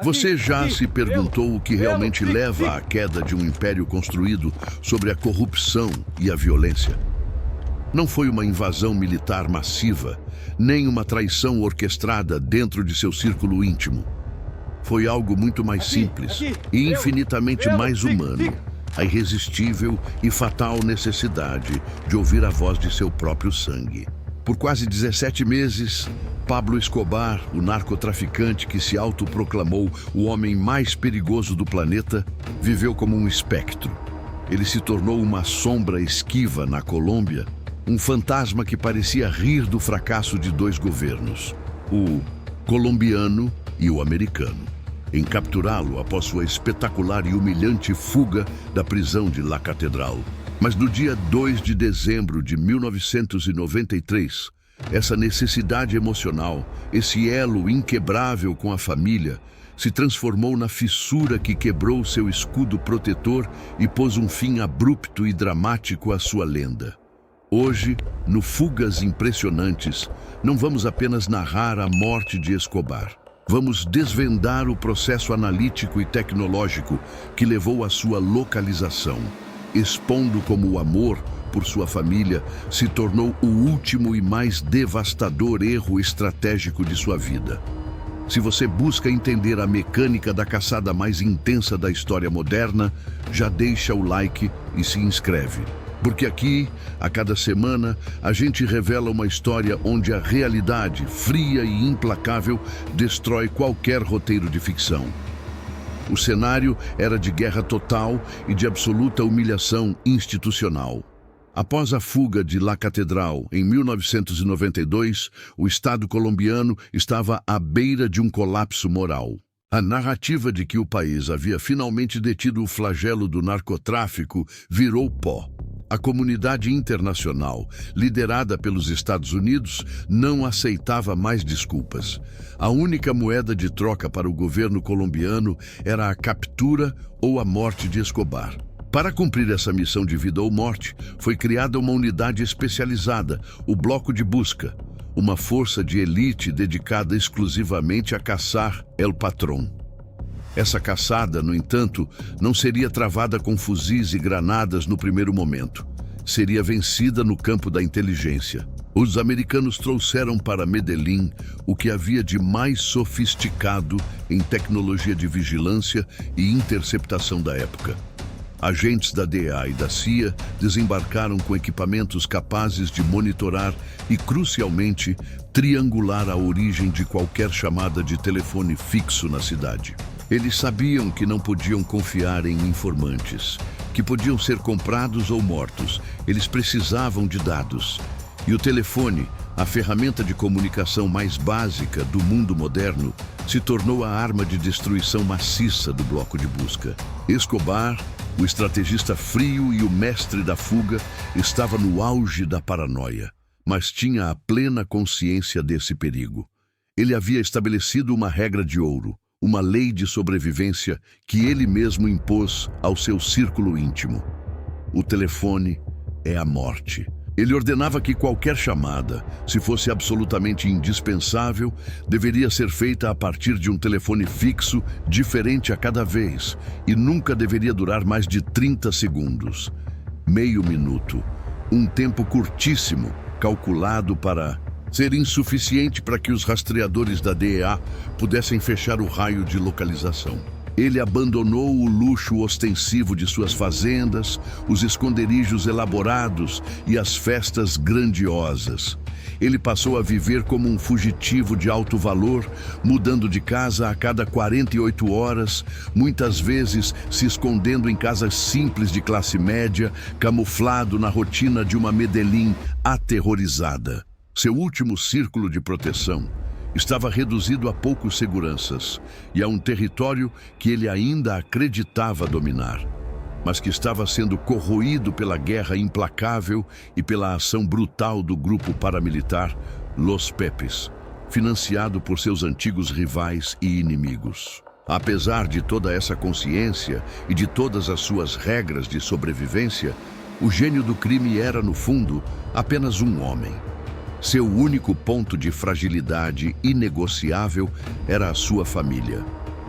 Você já se perguntou o que realmente leva à queda de um império construído sobre a corrupção e a violência? Não foi uma invasão militar massiva, nem uma traição orquestrada dentro de seu círculo íntimo. Foi algo muito mais simples e infinitamente mais humano. A irresistível e fatal necessidade de ouvir a voz de seu próprio sangue. Por quase 17 meses, Pablo Escobar, o narcotraficante que se autoproclamou o homem mais perigoso do planeta, viveu como um espectro. Ele se tornou uma sombra esquiva na Colômbia, um fantasma que parecia rir do fracasso de dois governos, o colombiano e o americano, em capturá-lo após sua espetacular e humilhante fuga da prisão de La Catedral. Mas no dia 2 de dezembro de 1993, essa necessidade emocional, esse elo inquebrável com a família, se transformou na fissura que quebrou seu escudo protetor e pôs um fim abrupto e dramático à sua lenda. Hoje, no Fugas Impressionantes, não vamos apenas narrar a morte de Escobar. Vamos desvendar o processo analítico e tecnológico que levou à sua localização, expondo como o amor por sua família se tornou o último e mais devastador erro estratégico de sua vida. Se você busca entender a mecânica da caçada mais intensa da história moderna, já deixa o like e se inscreve. Porque aqui, a cada semana, a gente revela uma história onde a realidade, fria e implacável, destrói qualquer roteiro de ficção. O cenário era de guerra total e de absoluta humilhação institucional. Após a fuga de La Catedral, em 1992, o Estado colombiano estava à beira de um colapso moral. A narrativa de que o país havia finalmente detido o flagelo do narcotráfico virou pó. A comunidade internacional, liderada pelos Estados Unidos, não aceitava mais desculpas. A única moeda de troca para o governo colombiano era a captura ou a morte de Escobar. Para cumprir essa missão de vida ou morte, foi criada uma unidade especializada, o Bloco de Busca, uma força de elite dedicada exclusivamente a caçar El Patrón. Essa caçada, no entanto, não seria travada com fuzis e granadas no primeiro momento. Seria vencida no campo da inteligência. Os americanos trouxeram para Medellín o que havia de mais sofisticado em tecnologia de vigilância e interceptação da época. Agentes da DEA e da CIA desembarcaram com equipamentos capazes de monitorar e, crucialmente, triangular a origem de qualquer chamada de telefone fixo na cidade. Eles sabiam que não podiam confiar em informantes, que podiam ser comprados ou mortos. Eles precisavam de dados. E o telefone, a ferramenta de comunicação mais básica do mundo moderno, se tornou a arma de destruição maciça do bloco de busca. Escobar, o estrategista frio e o mestre da fuga, estava no auge da paranoia, mas tinha a plena consciência desse perigo. Ele havia estabelecido uma regra de ouro, uma lei de sobrevivência que ele mesmo impôs ao seu círculo íntimo. O telefone é a morte. Ele ordenava que qualquer chamada, se fosse absolutamente indispensável, deveria ser feita a partir de um telefone fixo, diferente a cada vez, e nunca deveria durar mais de 30 segundos. Meio minuto, um tempo curtíssimo, calculado para ser insuficiente para que os rastreadores da DEA pudessem fechar o raio de localização. Ele abandonou o luxo ostensivo de suas fazendas, os esconderijos elaborados e as festas grandiosas. Ele passou a viver como um fugitivo de alto valor, mudando de casa a cada 48 horas, muitas vezes se escondendo em casas simples de classe média, camuflado na rotina de uma Medellín aterrorizada. Seu último círculo de proteção estava reduzido a poucos seguranças e a um território que ele ainda acreditava dominar, mas que estava sendo corroído pela guerra implacável e pela ação brutal do grupo paramilitar Los Pepes, financiado por seus antigos rivais e inimigos. Apesar de toda essa consciência e de todas as suas regras de sobrevivência, o gênio do crime era, no fundo, apenas um homem. Seu único ponto de fragilidade inegociável era a sua família.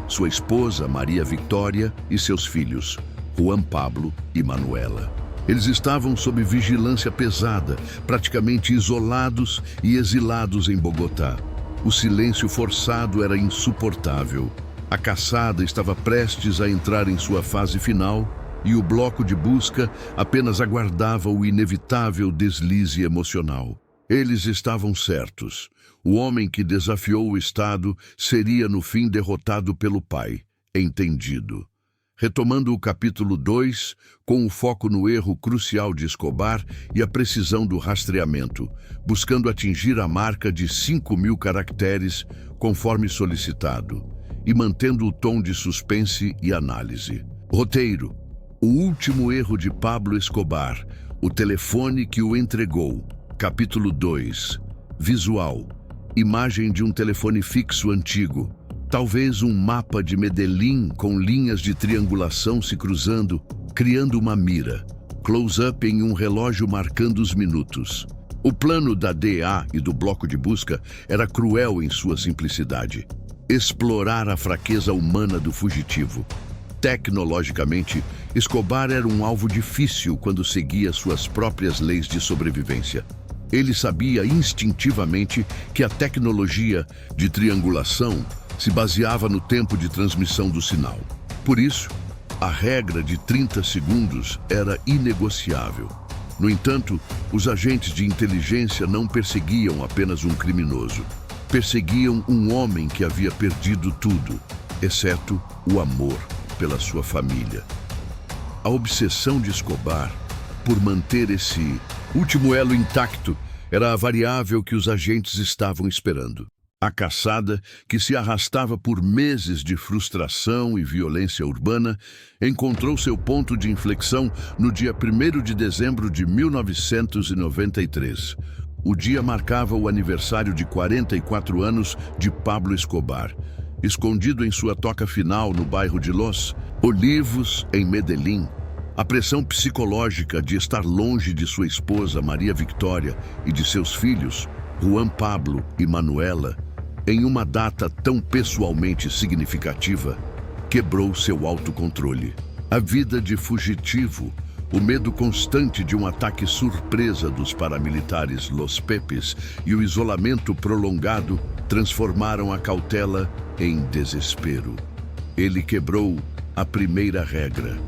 sua esposa, Maria Victória, e seus filhos, Juan Pablo e Manuela. Eles estavam sob vigilância pesada, praticamente isolados e exilados em Bogotá. O silêncio forçado era insuportável. A caçada estava prestes a entrar em sua fase final e o bloco de busca apenas aguardava o inevitável deslize emocional. Eles estavam certos. O homem que desafiou o Estado seria no fim derrotado pelo pai. Entendido. Retomando o capítulo 2, com o foco no erro crucial de Escobar e a precisão do rastreamento, buscando atingir a marca de 5.000 caracteres, conforme solicitado, e mantendo o tom de suspense e análise. Roteiro. O último erro de Pablo Escobar, o telefone que o entregou. Capítulo 2. Visual. Imagem de um telefone fixo antigo. Talvez um mapa de Medellín com linhas de triangulação se cruzando, criando uma mira. Close-up em um relógio marcando os minutos. O plano da DEA e do bloco de busca era cruel em sua simplicidade. Explorar a fraqueza humana do fugitivo. Tecnologicamente, Escobar era um alvo difícil quando seguia suas próprias leis de sobrevivência. Ele sabia instintivamente que a tecnologia de triangulação se baseava no tempo de transmissão do sinal. Por isso, a regra de 30 segundos era inegociável. No entanto, os agentes de inteligência não perseguiam apenas um criminoso. Perseguiam um homem que havia perdido tudo, exceto o amor pela sua família. A obsessão de Escobar por manter esse último elo intacto era a variável que os agentes estavam esperando. A caçada, que se arrastava por meses de frustração e violência urbana, encontrou seu ponto de inflexão no dia 1º de dezembro de 1993. O dia marcava o aniversário de 44 anos de Pablo Escobar. Escondido em sua toca final no bairro de Los Olivos, em Medellín, a pressão psicológica de estar longe de sua esposa, Maria Victória, e de seus filhos, Juan Pablo e Manuela, em uma data tão pessoalmente significativa, quebrou seu autocontrole. A vida de fugitivo, o medo constante de um ataque surpresa dos paramilitares Los Pepes e o isolamento prolongado transformaram a cautela em desespero. Ele quebrou a primeira regra.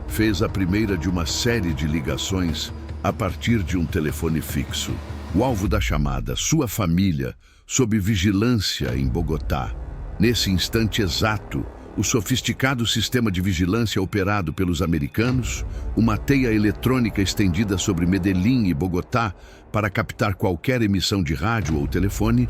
Fez a primeira de uma série de ligações a partir de um telefone fixo. O alvo da chamada, sua família, sob vigilância em Bogotá. Nesse instante exato, o sofisticado sistema de vigilância operado pelos americanos, uma teia eletrônica estendida sobre Medellín e Bogotá para captar qualquer emissão de rádio ou telefone,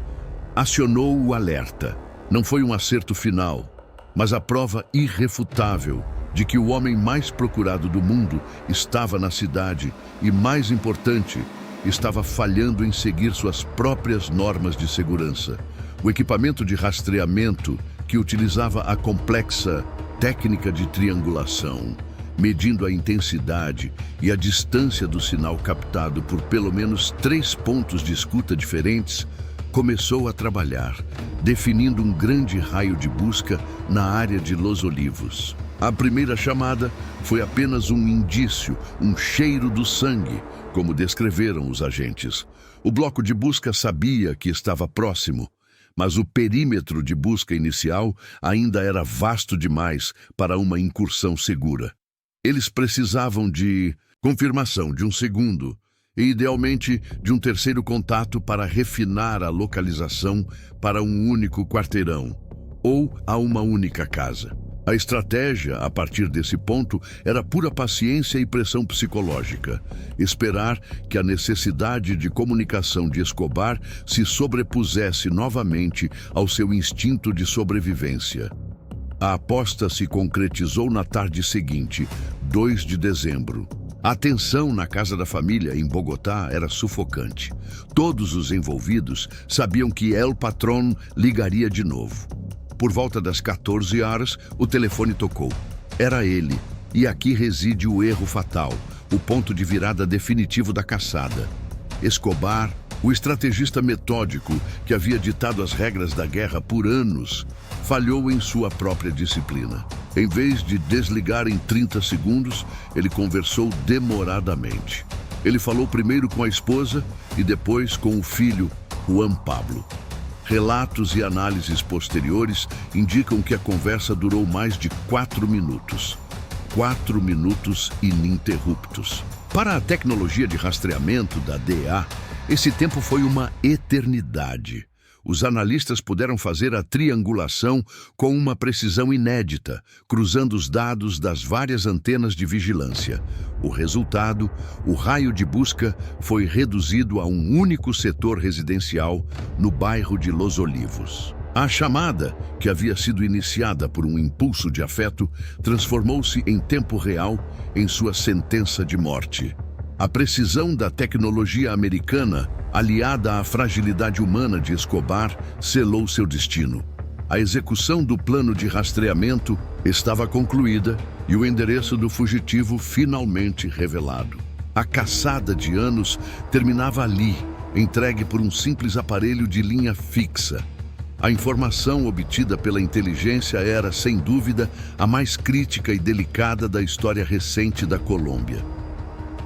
acionou o alerta. Não foi um acerto final, mas a prova irrefutável de que o homem mais procurado do mundo estava na cidade e, mais importante, estava falhando em seguir suas próprias normas de segurança. O equipamento de rastreamento, que utilizava a complexa técnica de triangulação, medindo a intensidade e a distância do sinal captado por pelo menos 3 pontos de escuta diferentes, começou a trabalhar, definindo um grande raio de busca na área de Los Olivos. A primeira chamada foi apenas um indício, um cheiro do sangue, como descreveram os agentes. O bloco de busca sabia que estava próximo, mas o perímetro de busca inicial ainda era vasto demais para uma incursão segura. Eles precisavam de confirmação de um segundo e, idealmente, de um terceiro contato para refinar a localização para um único quarteirão ou a uma única casa. A estratégia, a partir desse ponto, era pura paciência e pressão psicológica. Esperar que a necessidade de comunicação de Escobar se sobrepusesse novamente ao seu instinto de sobrevivência. A aposta se concretizou na tarde seguinte, 2 de dezembro. A tensão na casa da família em Bogotá era sufocante. Todos os envolvidos sabiam que El Patrón ligaria de novo. Por volta das 14 horas, o telefone tocou. Era ele, e aqui reside o erro fatal, o ponto de virada definitivo da caçada. Escobar O estrategista metódico, que havia ditado as regras da guerra por anos, falhou em sua própria disciplina. Em vez de desligar em 30 segundos, ele conversou demoradamente. Ele falou primeiro com a esposa e depois com o filho, Juan Pablo. Relatos e análises posteriores indicam que a conversa durou mais de 4 minutos. 4 minutos ininterruptos. Para a tecnologia de rastreamento da DEA, esse tempo foi uma eternidade. Os analistas puderam fazer a triangulação com uma precisão inédita, cruzando os dados das várias antenas de vigilância. O resultado, o raio de busca foi reduzido a um único setor residencial no bairro de Los Olivos. A chamada, que havia sido iniciada por um impulso de afeto, transformou-se em tempo real em sua sentença de morte. A precisão da tecnologia americana, aliada à fragilidade humana de Escobar, selou seu destino. A execução do plano de rastreamento estava concluída e o endereço do fugitivo finalmente revelado. A caçada de anos terminava ali, entregue por um simples aparelho de linha fixa. A informação obtida pela inteligência era, sem dúvida, a mais crítica e delicada da história recente da Colômbia.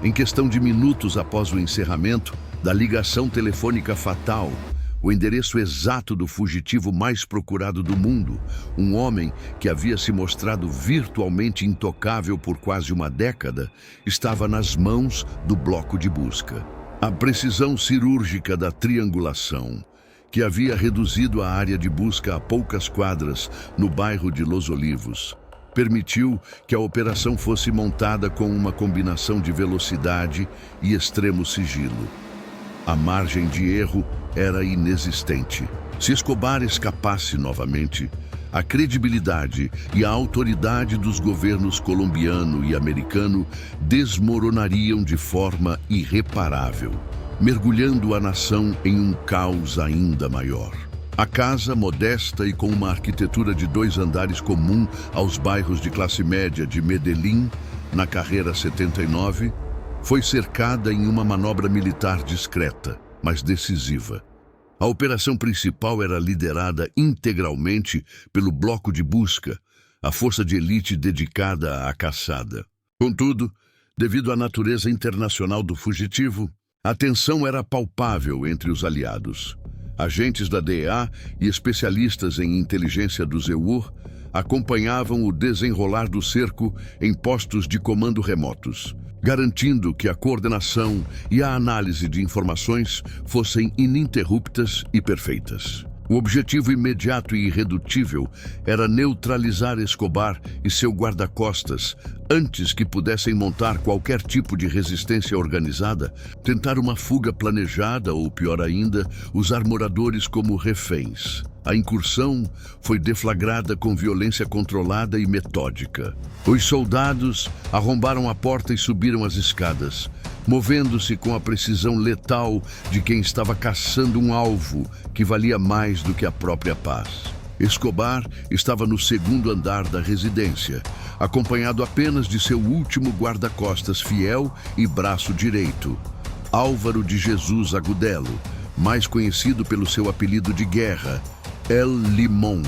Em questão de minutos após o encerramento da ligação telefônica fatal, o endereço exato do fugitivo mais procurado do mundo, um homem que havia se mostrado virtualmente intocável por quase uma década, estava nas mãos do bloco de busca. A precisão cirúrgica da triangulação, que havia reduzido a área de busca a poucas quadras no bairro de Los Olivos, permitiu que a operação fosse montada com uma combinação de velocidade e extremo sigilo. A margem de erro era inexistente. Se Escobar escapasse novamente, a credibilidade e a autoridade dos governos colombiano e americano desmoronariam de forma irreparável, mergulhando a nação em um caos ainda maior. A casa, modesta e com uma arquitetura de 2 andares comum aos bairros de classe média de Medellín, na Carrera 79, foi cercada em uma manobra militar discreta, mas decisiva. A operação principal era liderada integralmente pelo bloco de busca, a força de elite dedicada à caçada. Contudo, devido à natureza internacional do fugitivo, a tensão era palpável entre os aliados. Agentes da DEA e especialistas em inteligência do ZEUR acompanhavam o desenrolar do cerco em postos de comando remotos, garantindo que a coordenação e a análise de informações fossem ininterruptas e perfeitas. O objetivo imediato e irredutível era neutralizar Escobar e seu guarda-costas antes que pudessem montar qualquer tipo de resistência organizada, tentar uma fuga planejada ou, pior ainda, usar moradores como reféns. A incursão foi deflagrada com violência controlada e metódica. Os soldados arrombaram a porta e subiram as escadas, movendo-se com a precisão letal de quem estava caçando um alvo que valia mais do que a própria paz. Escobar estava no 2º andar da residência, acompanhado apenas de seu último guarda-costas fiel e braço direito, Álvaro de Jesus Agudelo, mais conhecido pelo seu apelido de guerra, El Limón.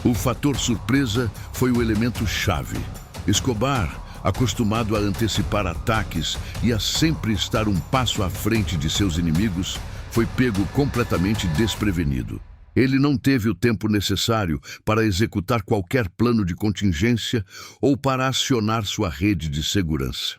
O fator surpresa foi o elemento chave. Escobar, acostumado a antecipar ataques e a sempre estar um passo à frente de seus inimigos, foi pego completamente desprevenido. Ele não teve o tempo necessário para executar qualquer plano de contingência ou para acionar sua rede de segurança.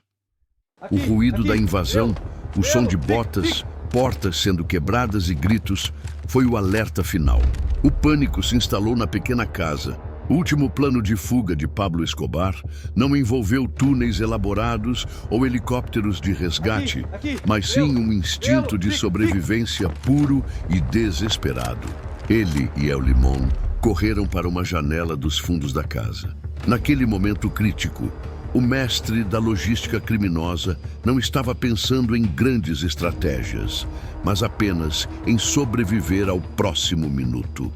O ruído da invasão, o som de botas, portas sendo quebradas e gritos, foi o alerta final. O pânico se instalou na pequena casa. O último plano de fuga de Pablo Escobar não envolveu túneis elaborados ou helicópteros de resgate, mas sim um instinto de sobrevivência puro e desesperado. Ele e El Limón correram para uma janela dos fundos da casa. Naquele momento crítico, o mestre da logística criminosa não estava pensando em grandes estratégias, mas apenas em sobreviver ao próximo minuto.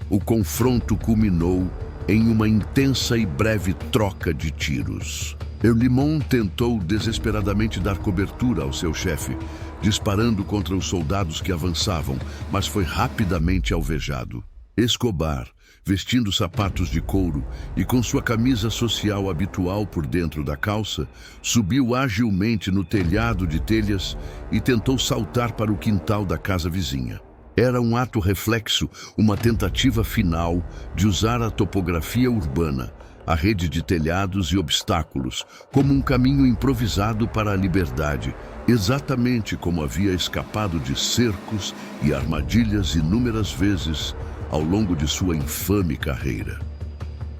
O confronto culminou em uma intensa e breve troca de tiros. El Limón tentou desesperadamente dar cobertura ao seu chefe, disparando contra os soldados que avançavam, mas foi rapidamente alvejado. Escobar, vestindo sapatos de couro e com sua camisa social habitual por dentro da calça, subiu agilmente no telhado de telhas e tentou saltar para o quintal da casa vizinha. Era um ato reflexo, uma tentativa final de usar a topografia urbana, a rede de telhados e obstáculos, como um caminho improvisado para a liberdade, exatamente como havia escapado de cercos e armadilhas inúmeras vezes ao longo de sua infame carreira.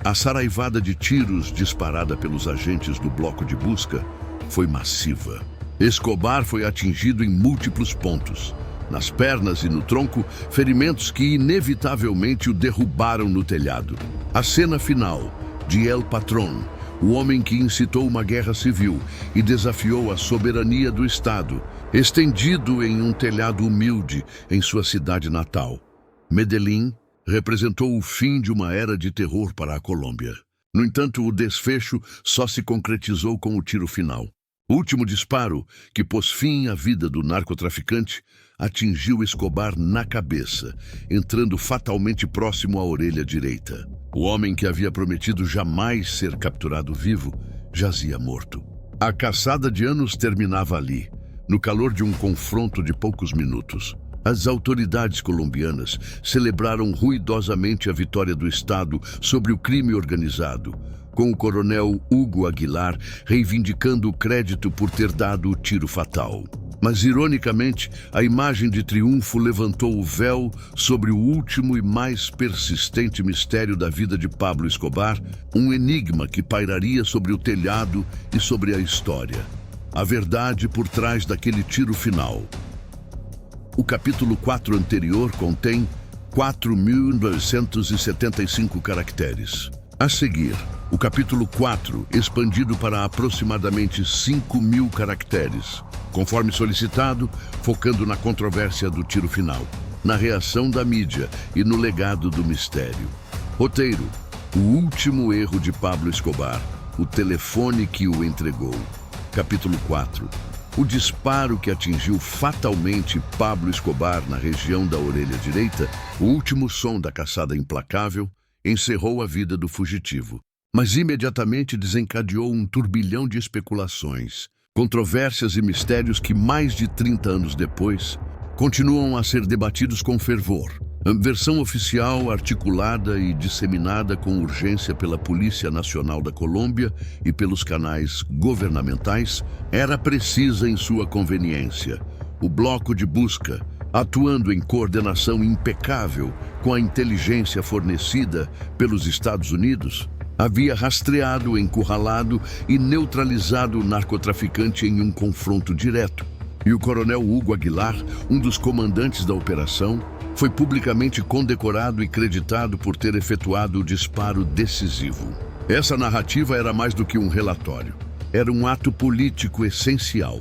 A saraivada de tiros disparada pelos agentes do bloco de busca foi massiva. Escobar foi atingido em múltiplos pontos. Nas pernas e no tronco, ferimentos que inevitavelmente o derrubaram no telhado. A cena final de El Patrón, o homem que incitou uma guerra civil e desafiou a soberania do Estado, estendido em um telhado humilde em sua cidade natal. Medellín representou o fim de uma era de terror para a Colômbia. No entanto, o desfecho só se concretizou com o tiro final. O último disparo, que pôs fim à vida do narcotraficante, atingiu Escobar na cabeça, entrando fatalmente próximo à orelha direita. O homem que havia prometido jamais ser capturado vivo jazia morto. A caçada de anos terminava ali, no calor de um confronto de poucos minutos. As autoridades colombianas celebraram ruidosamente a vitória do Estado sobre o crime organizado, com o coronel Hugo Aguilar reivindicando o crédito por ter dado o tiro fatal. Mas, ironicamente, a imagem de triunfo levantou o véu sobre o último e mais persistente mistério da vida de Pablo Escobar, um enigma que pairaria sobre o telhado e sobre a história. A verdade por trás daquele tiro final. O capítulo 4 anterior contém 4.975 caracteres. A seguir, o capítulo 4, expandido para aproximadamente 5.000 caracteres, conforme solicitado, focando na controvérsia do tiro final, na reação da mídia e no legado do mistério. Roteiro: o último erro de Pablo Escobar, o telefone que o entregou. Capítulo 4. O disparo que atingiu fatalmente Pablo Escobar na região da orelha direita, o último som da caçada implacável, encerrou a vida do fugitivo, mas imediatamente desencadeou um turbilhão de especulações, controvérsias e mistérios que, mais de 30 anos depois, continuam a ser debatidos com fervor. A versão oficial, articulada e disseminada com urgência pela Polícia Nacional da Colômbia e pelos canais governamentais, era precisa em sua conveniência. O bloco de busca, atuando em coordenação impecável com a inteligência fornecida pelos Estados Unidos, havia rastreado, encurralado e neutralizado o narcotraficante em um confronto direto. E o coronel Hugo Aguilar, um dos comandantes da operação, foi publicamente condecorado e creditado por ter efetuado o disparo decisivo. Essa narrativa era mais do que um relatório. Era um ato político essencial,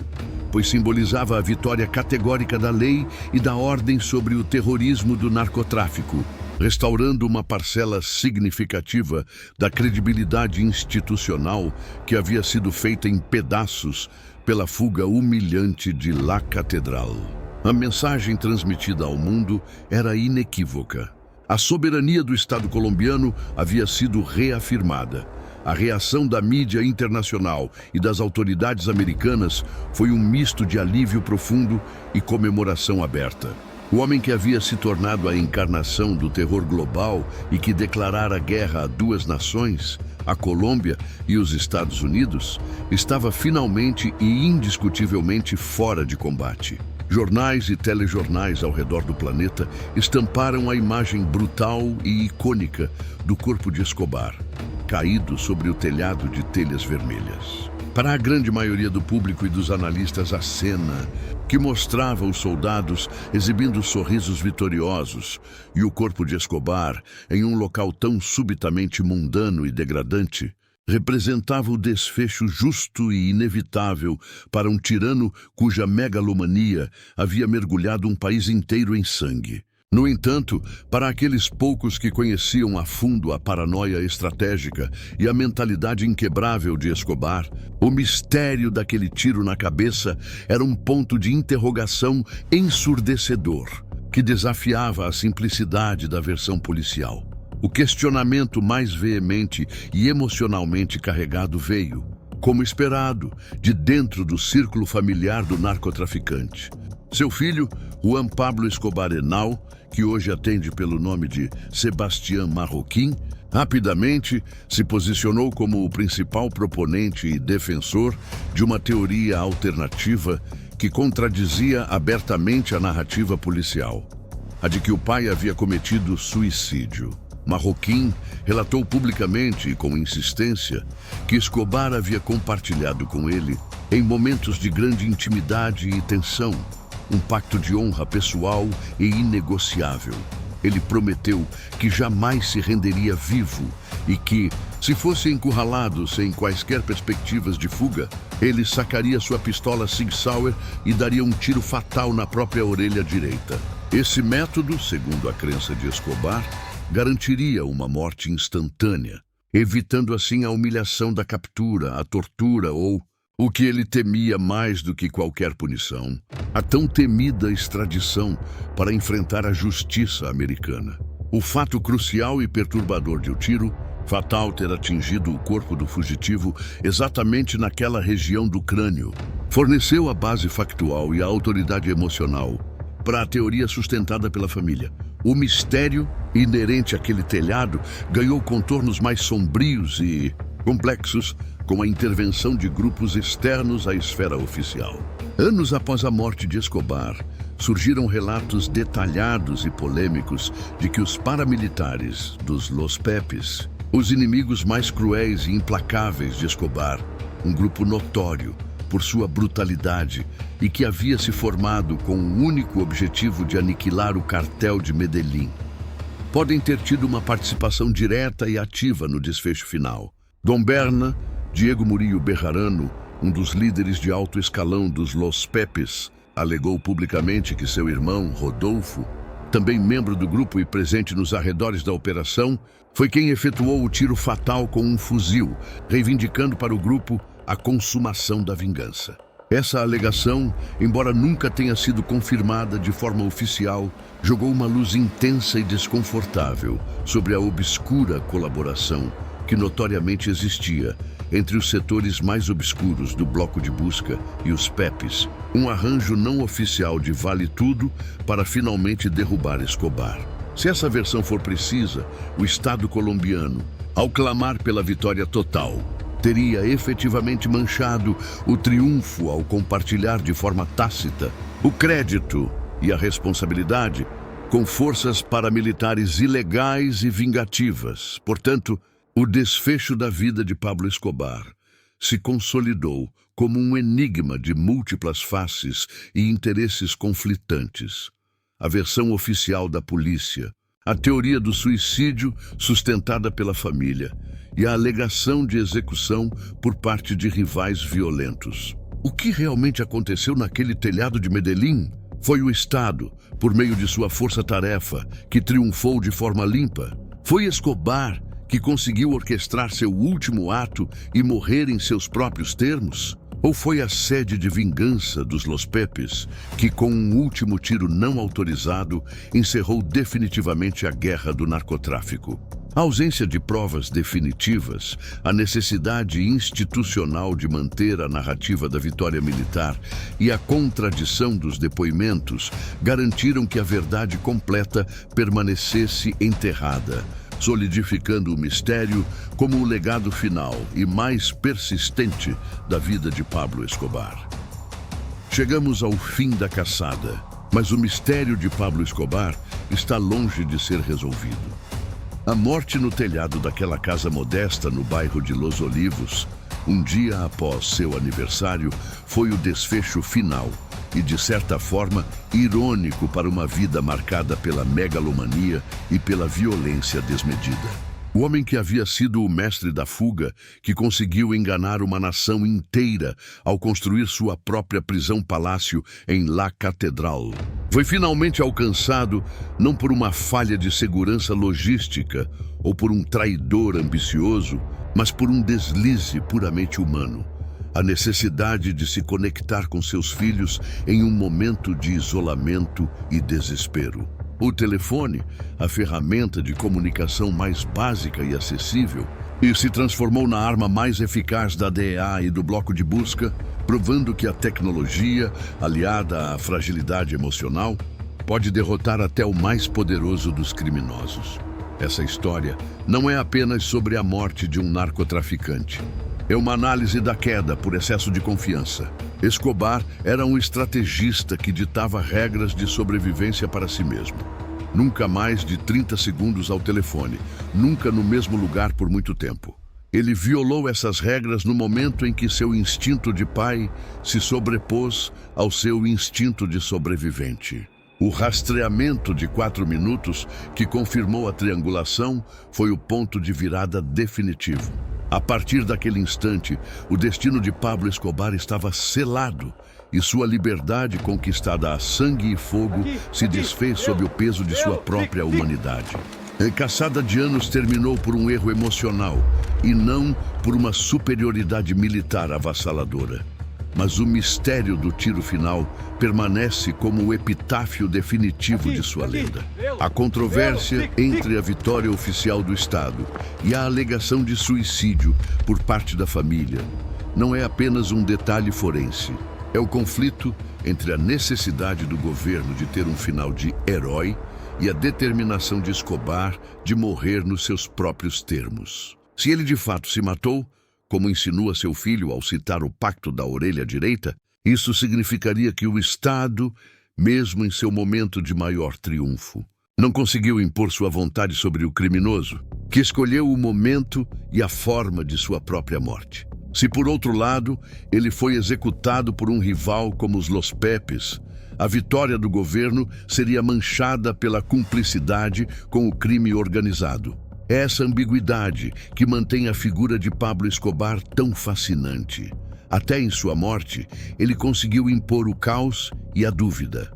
pois simbolizava a vitória categórica da lei e da ordem sobre o terrorismo do narcotráfico, restaurando uma parcela significativa da credibilidade institucional que havia sido feita em pedaços pela fuga humilhante de La Catedral. A mensagem transmitida ao mundo era inequívoca. A soberania do Estado colombiano havia sido reafirmada. A reação da mídia internacional e das autoridades americanas foi um misto de alívio profundo e comemoração aberta. O homem que havia se tornado a encarnação do terror global e que declarara guerra a duas nações, a Colômbia e os Estados Unidos, estava finalmente e indiscutivelmente fora de combate. Jornais e telejornais ao redor do planeta estamparam a imagem brutal e icônica do corpo de Escobar, caído sobre o telhado de telhas vermelhas. Para a grande maioria do público e dos analistas, a cena que mostrava os soldados exibindo sorrisos vitoriosos e o corpo de Escobar em um local tão subitamente mundano e degradante representava o desfecho justo e inevitável para um tirano cuja megalomania havia mergulhado um país inteiro em sangue. No entanto, para aqueles poucos que conheciam a fundo a paranoia estratégica e a mentalidade inquebrável de Escobar, o mistério daquele tiro na cabeça era um ponto de interrogação ensurdecedor, que desafiava a simplicidade da versão policial. O questionamento mais veemente e emocionalmente carregado veio, como esperado, de dentro do círculo familiar do narcotraficante. Seu filho, Juan Pablo Escobar Henao, que hoje atende pelo nome de Sebastián Marroquín, rapidamente se posicionou como o principal proponente e defensor de uma teoria alternativa que contradizia abertamente a narrativa policial, a de que o pai havia cometido suicídio. Marroquín relatou publicamente e com insistência que Escobar havia compartilhado com ele, em momentos de grande intimidade e tensão, um pacto de honra pessoal e inegociável. Ele prometeu que jamais se renderia vivo e que, se fosse encurralado sem quaisquer perspectivas de fuga, ele sacaria sua pistola Sig Sauer e daria um tiro fatal na própria orelha direita. Esse método, segundo a crença de Escobar, garantiria uma morte instantânea, evitando assim a humilhação da captura, a tortura ou, o que ele temia mais do que qualquer punição, a tão temida extradição para enfrentar a justiça americana. O fato crucial e perturbador de o tiro fatal ter atingido o corpo do fugitivo exatamente naquela região do crânio forneceu a base factual e a autoridade emocional para a teoria sustentada pela família. O mistério inerente àquele telhado ganhou contornos mais sombrios e complexos com a intervenção de grupos externos à esfera oficial. Anos após a morte de Escobar, surgiram relatos detalhados e polêmicos de que os paramilitares dos Los Pepes, os inimigos mais cruéis e implacáveis de Escobar, um grupo notório por sua brutalidade e que havia se formado com o único objetivo de aniquilar o cartel de Medellín, podem ter tido uma participação direta e ativa no desfecho final. Dom Berna, Diego Murillo Bejarano, um dos líderes de alto escalão dos Los Pepes, alegou publicamente que seu irmão, Rodolfo, também membro do grupo e presente nos arredores da operação, foi quem efetuou o tiro fatal com um fuzil, reivindicando para o grupo a consumação da vingança. Essa alegação, embora nunca tenha sido confirmada de forma oficial, jogou uma luz intensa e desconfortável sobre a obscura colaboração que notoriamente existia entre os setores mais obscuros do bloco de busca e os Pepes, um arranjo não oficial de vale tudo para finalmente derrubar Escobar. Se essa versão for precisa, o Estado colombiano, ao clamar pela vitória total, teria efetivamente manchado o triunfo ao compartilhar de forma tácita o crédito e a responsabilidade com forças paramilitares ilegais e vingativas. Portanto, o desfecho da vida de Pablo Escobar se consolidou como um enigma de múltiplas faces e interesses conflitantes. A versão oficial da polícia, a teoria do suicídio sustentada pela família e a alegação de execução por parte de rivais violentos. O que realmente aconteceu naquele telhado de Medellín? Foi o Estado, por meio de sua força-tarefa, que triunfou de forma limpa? Foi Escobar que conseguiu orquestrar seu último ato e morrer em seus próprios termos? Ou foi a sede de vingança dos Los Pepes que, com um último tiro não autorizado, encerrou definitivamente a guerra do narcotráfico? A ausência de provas definitivas, a necessidade institucional de manter a narrativa da vitória militar e a contradição dos depoimentos garantiram que a verdade completa permanecesse enterrada, solidificando o mistério como o legado final e mais persistente da vida de Pablo Escobar. Chegamos ao fim da caçada, mas o mistério de Pablo Escobar está longe de ser resolvido. A morte no telhado daquela casa modesta no bairro de Los Olivos, um dia após seu aniversário, foi o desfecho final e, de certa forma, irônico para uma vida marcada pela megalomania e pela violência desmedida. O homem que havia sido o mestre da fuga, que conseguiu enganar uma nação inteira ao construir sua própria prisão-palácio em La Catedral, foi finalmente alcançado não por uma falha de segurança logística ou por um traidor ambicioso, mas por um deslize puramente humano. A necessidade de se conectar com seus filhos em um momento de isolamento e desespero. O telefone, a ferramenta de comunicação mais básica e acessível, se transformou na arma mais eficaz da DEA e do bloco de busca, provando que a tecnologia, aliada à fragilidade emocional, pode derrotar até o mais poderoso dos criminosos. Essa história não é apenas sobre a morte de um narcotraficante. É uma análise da queda por excesso de confiança. Escobar era um estrategista que ditava regras de sobrevivência para si mesmo. Nunca mais de 30 segundos ao telefone, nunca no mesmo lugar por muito tempo. Ele violou essas regras no momento em que seu instinto de pai se sobrepôs ao seu instinto de sobrevivente. O rastreamento de 4 minutos, que confirmou a triangulação, foi o ponto de virada definitivo. A partir daquele instante, o destino de Pablo Escobar estava selado e sua liberdade, conquistada a sangue e fogo, se desfez sob o peso de sua própria humanidade. A caçada de anos terminou por um erro emocional e não por uma superioridade militar avassaladora. Mas o mistério do tiro final permanece como o epitáfio definitivo de sua lenda. A controvérsia entre a vitória oficial do Estado e a alegação de suicídio por parte da família não é apenas um detalhe forense. É o conflito entre a necessidade do governo de ter um final de herói e a determinação de Escobar de morrer nos seus próprios termos. Se ele de fato se matou, como insinua seu filho ao citar o Pacto da Orelha Direita, isso significaria que o Estado, mesmo em seu momento de maior triunfo, não conseguiu impor sua vontade sobre o criminoso, que escolheu o momento e a forma de sua própria morte. Se, por outro lado, ele foi executado por um rival como os Los Pepes, a vitória do governo seria manchada pela cumplicidade com o crime organizado. É essa ambiguidade que mantém a figura de Pablo Escobar tão fascinante. Até em sua morte, ele conseguiu impor o caos e a dúvida.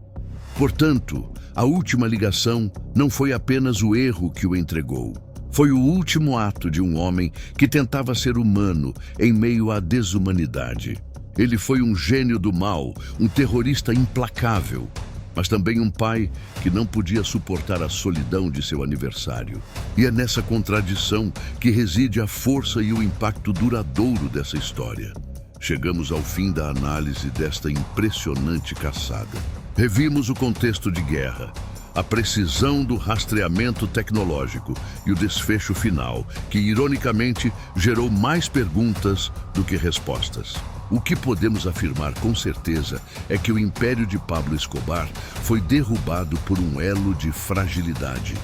Portanto, a última ligação não foi apenas o erro que o entregou. Foi o último ato de um homem que tentava ser humano em meio à desumanidade. Ele foi um gênio do mal, um terrorista implacável, mas também um pai que não podia suportar a solidão de seu aniversário. E é nessa contradição que reside a força e o impacto duradouro dessa história. Chegamos ao fim da análise desta impressionante caçada. Revimos o contexto de guerra, a precisão do rastreamento tecnológico e o desfecho final, que ironicamente gerou mais perguntas do que respostas. O que podemos afirmar com certeza é que o império de Pablo Escobar foi derrubado por um elo de fragilidade.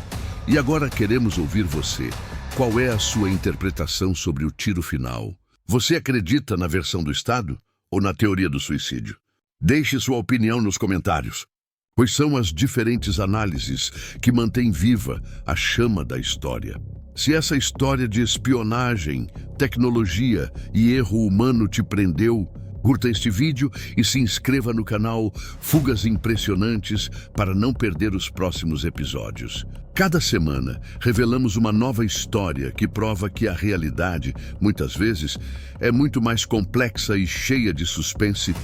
E agora queremos ouvir você. Qual é a sua interpretação sobre o tiro final? Você acredita na versão do Estado ou na teoria do suicídio? Deixe sua opinião nos comentários, pois são as diferentes análises que mantêm viva a chama da história. Se essa história de espionagem, tecnologia e erro humano te prendeu, curta este vídeo e se inscreva no canal Fugas Impressionantes para não perder os próximos episódios. Cada semana, revelamos uma nova história que prova que a realidade, muitas vezes, é muito mais complexa e cheia de suspense